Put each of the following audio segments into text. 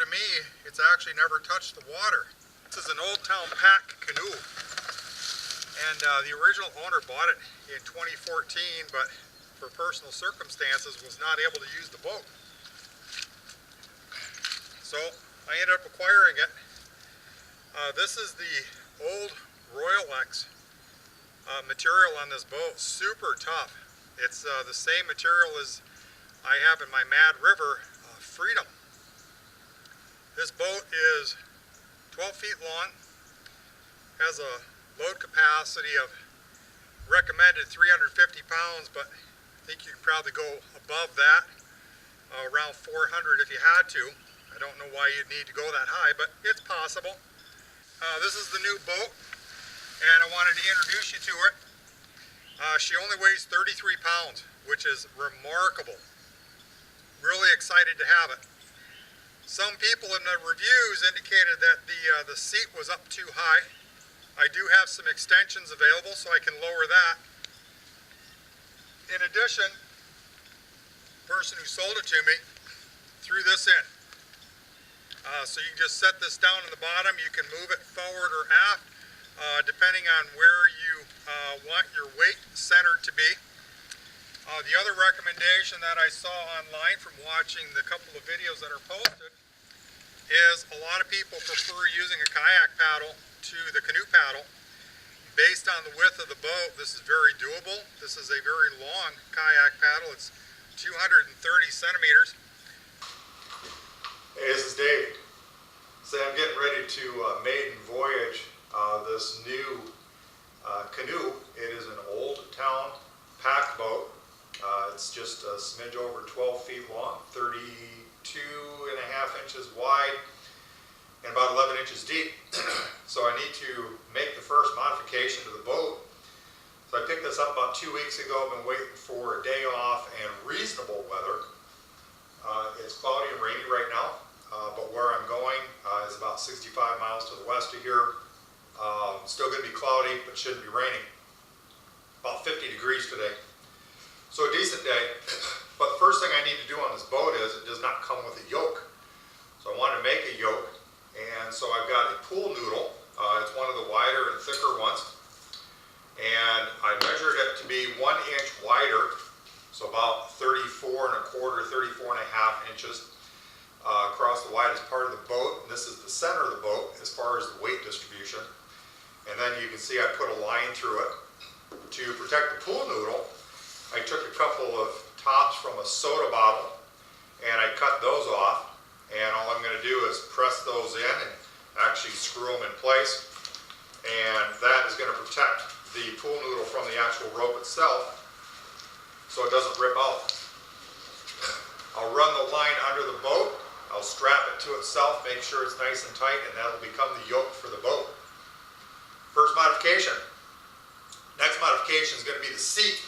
me, it's actually never touched the water. This is an Old Town Pack canoe, and the original owner bought it in 2014, but for personal circumstances was not able to use the boat. So I ended up acquiring it. This is the old Royal X material on this boat. Super tough. It's the same material as I have in my Mad River Freedom. This boat is 12 feet long, has a load capacity of recommended 350 pounds, but I think you could probably go above that, around 400 if you had to. I don't know why you'd need to go that high, but it's possible. This is the new boat, and I wanted to introduce you to it. She only weighs 33 pounds, which is remarkable. Really excited to have it. Some people in the reviews indicated that the seat was up too high. I do have some extensions available so I can lower that. In addition, the person who sold it to me threw this in. So you can just set this down in the bottom. You can move it forward or aft, depending on where you want your weight centered to be. The other recommendation that I saw online from watching the couple of videos that are posted is a lot of people prefer using a kayak paddle to the canoe paddle. Based on the width of the boat, this is very doable. This is a very long kayak paddle. It's 230 centimeters. Hey, this is Dave. So I'm getting ready to maiden voyage this new canoe. It is an Old Town Pack boat. It's just a smidge over 12 feet long, 32.5 inches wide, and about 11 inches deep. So I need to make the first modification to the boat. So I picked this up about 2 weeks ago. I've been waiting for a day off and reasonable weather. It's cloudy and rainy right now, but where I'm going is about 65 miles to the west of here. Still going to be cloudy, but shouldn't be raining. About 50 degrees today. So a decent day. But the first thing I need to do on this boat is it does not come with a yoke. So I wanted to make a yoke. And so I've got a pool noodle. It's one of the wider and thicker ones. And I measured it to be 1 inch wider. So about 34.25, 34.5 inches across the widest part of the boat. And this is the center of the boat as far as the weight distribution. And then you can see I put a line through it. To protect the pool noodle, I took a couple of tops from a soda bottle and I cut those off, and all I'm going to do is press those in and actually screw them in place, and that is going to protect the pool noodle from the actual rope itself so it doesn't rip out. I'll run the line under the boat, I'll strap it to itself, make sure it's nice and tight, and that'll become the yoke for the boat. First modification. Next modification is going to be the seat.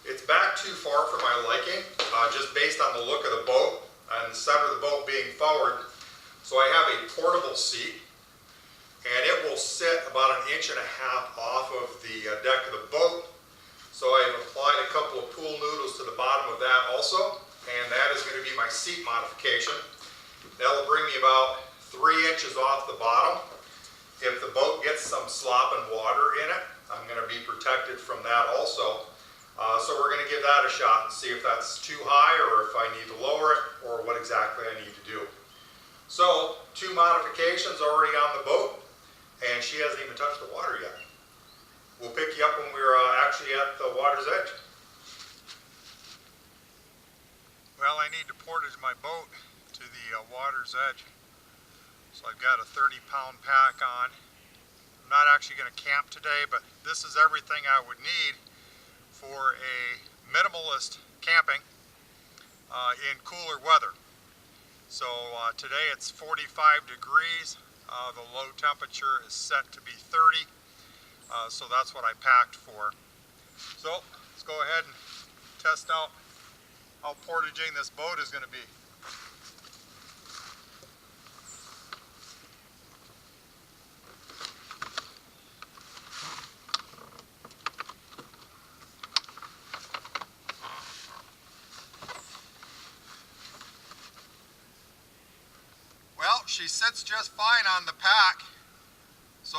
It's back too far for my liking, just based on the look of the boat and the center of the boat being forward. So I have a portable seat, and it will sit about 1.5 inches off of the deck of the boat. So I've applied a couple of pool noodles to the bottom of that also, and that is going to be my seat modification. That'll bring me about 3 inches off the bottom. If the boat gets some slop and water in it, I'm going to be protected from that also. So we're going to give that a shot and see if that's too high or if I need to lower it or what exactly I need to do. So 2 modifications already on the boat, and she hasn't even touched the water yet. We'll pick you up when we're actually at the water's edge. Well, I need to portage my boat to the water's edge. So I've got a 30-pound pack on. I'm not actually going to camp today, but this is everything I would need for a minimalist camping in cooler weather. So today it's 45 degrees. The low temperature is set to be 30. So that's what I packed for. So let's go ahead and test out how portaging this boat is going to be. she sits just fine on the pack. So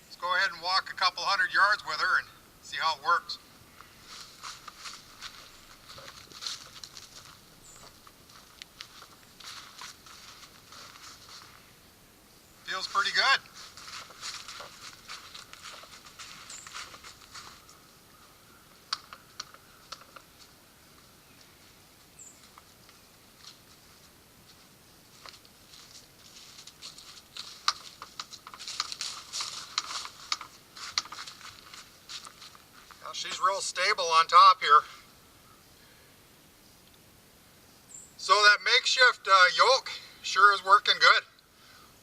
let's go ahead and walk a couple hundred yards with her and see how it works. Feels pretty good. Now she's real stable on top here. So that makeshift yoke sure is working good.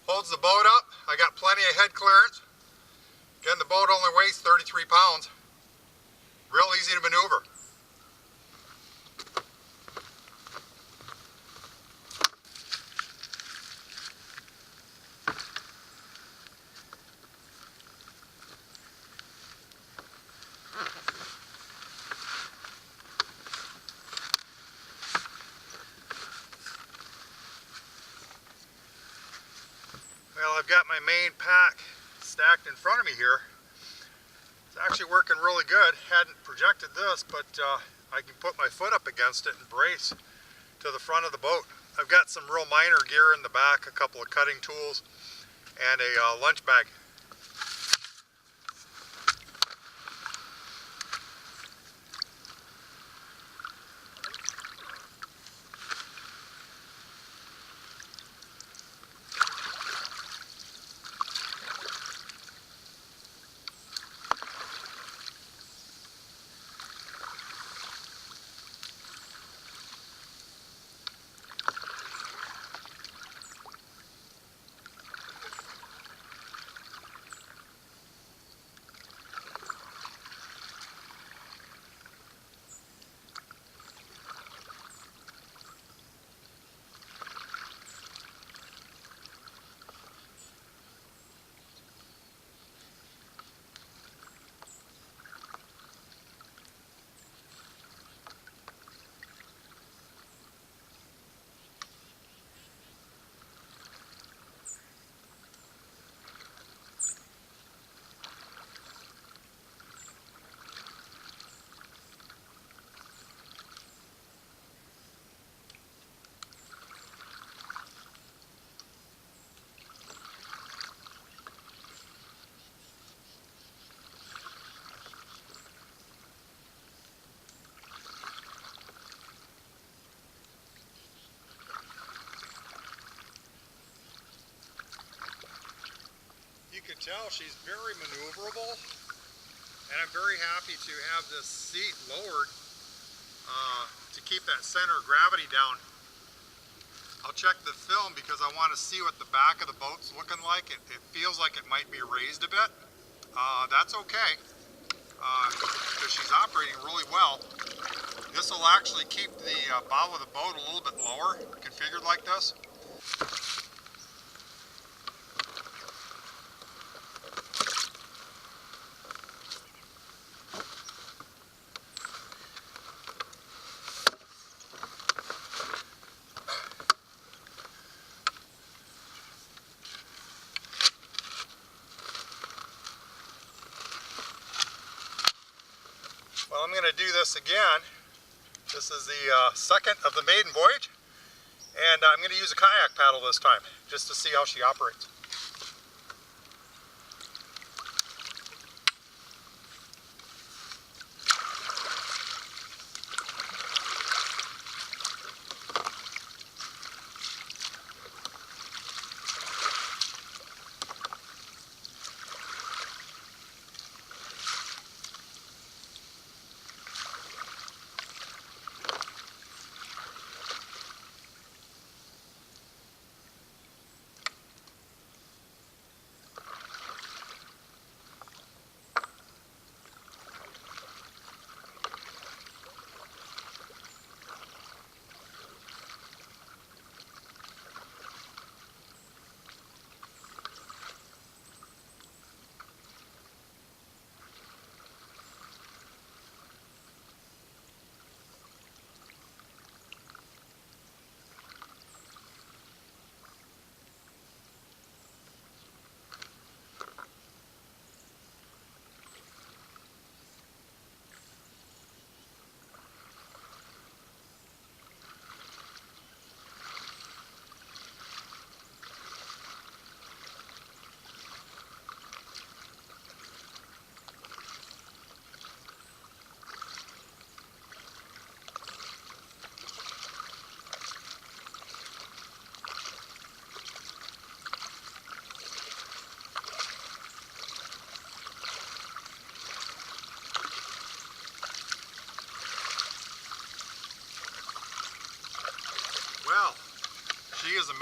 Holds the boat up. I got plenty of head clearance. Again, the boat only weighs 33 pounds. Real easy to maneuver. Well, I've got my main pack stacked in front of me here. It's actually working really good. Hadn't projected this, but I can put my foot up against it and brace to the front of the boat. I've got some real minor gear in the back, a couple of cutting tools, and a lunch bag. You can tell she's very maneuverable, and I'm very happy to have this seat lowered to keep that center of gravity down. I'll check the film because I want to see what the back of the boat's looking like. It feels like it might be raised a bit. That's okay because she's operating really well. This will actually keep the bow of the boat a little bit lower, configured like this. Well, I'm going to do this again. This is the second of the maiden voyage, and I'm going to use a kayak paddle this time, just to see how she operates.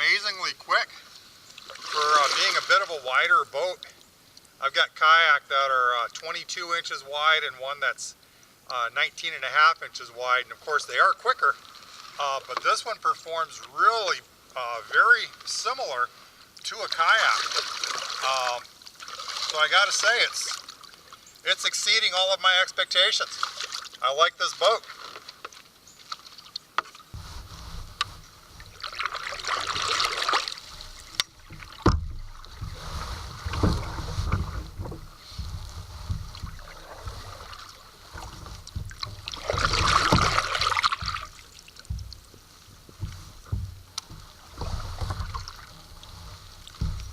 amazingly quick for being a bit of a wider boat. I've got kayak that are 22 inches wide and one that's 19 and a half inches wide, and of course they are quicker, but this one performs really very similar to a kayak. So I gotta say it's exceeding all of my expectations. I like this boat.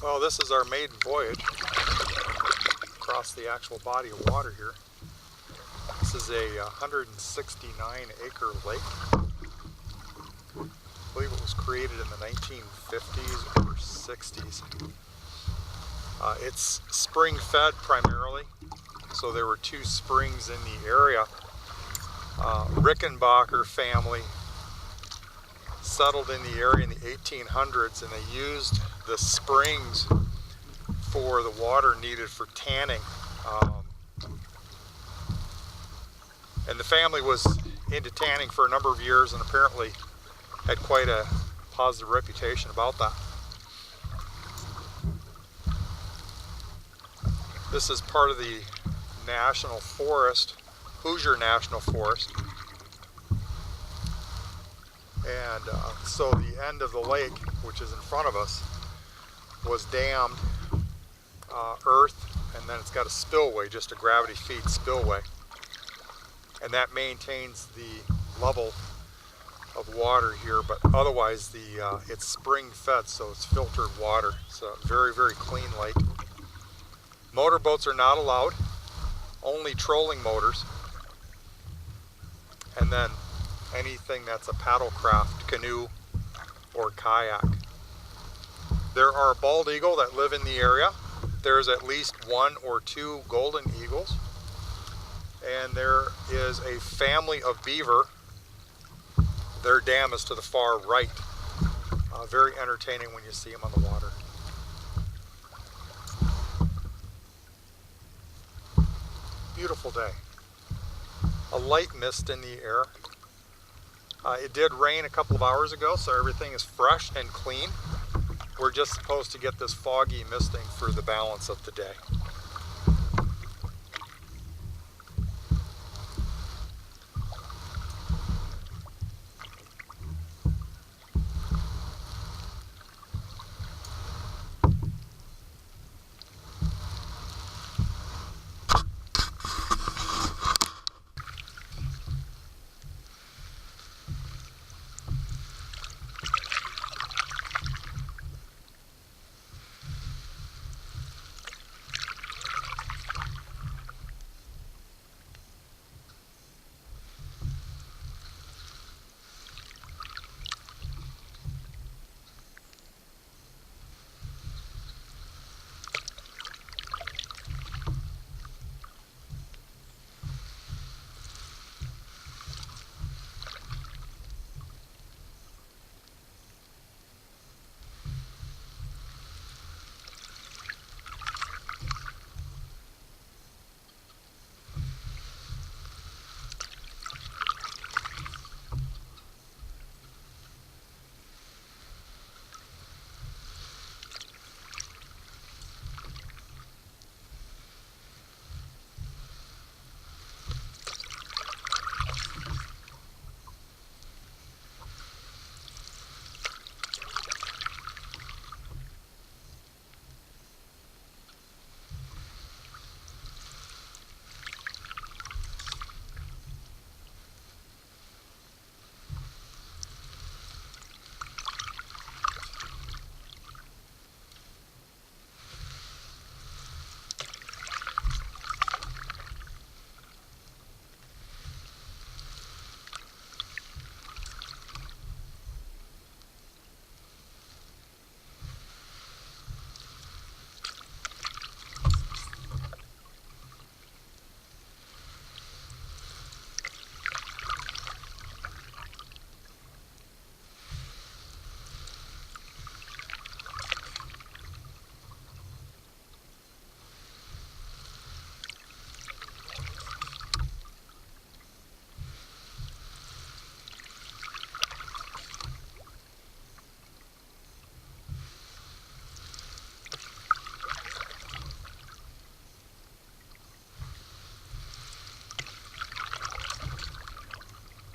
Well, this is our maiden voyage across the actual body of water here. This is a 169 acre lake. I believe it was created in the 1950s or 60s. It's spring fed primarily, so there were 2 springs in the area. Rickenbacker family settled in the area in the 1800s, and they used the springs for the water needed for tanning. And the family was into tanning for a number of years and apparently had quite a positive reputation about that. This is part of the National Forest, Hoosier National Forest. And so the end of the lake, which is in front of us, was dammed earth, and then it's got a spillway, just a gravity feed spillway. And that maintains the level of water here, but otherwise it's spring fed, so it's filtered water. It's a very, very clean lake. Motorboats are not allowed, only trolling motors. And then anything that's a paddle craft, canoe or kayak. There are bald eagle that live in the area. There's at least 1 or 2 golden eagles. And there is a family of beaver. Their dam is to the far right. Very entertaining when you see them on the water. Beautiful day. A light mist in the air. It did rain a couple of hours ago, so everything is fresh and clean. We're just supposed to get this foggy misting for the balance of the day.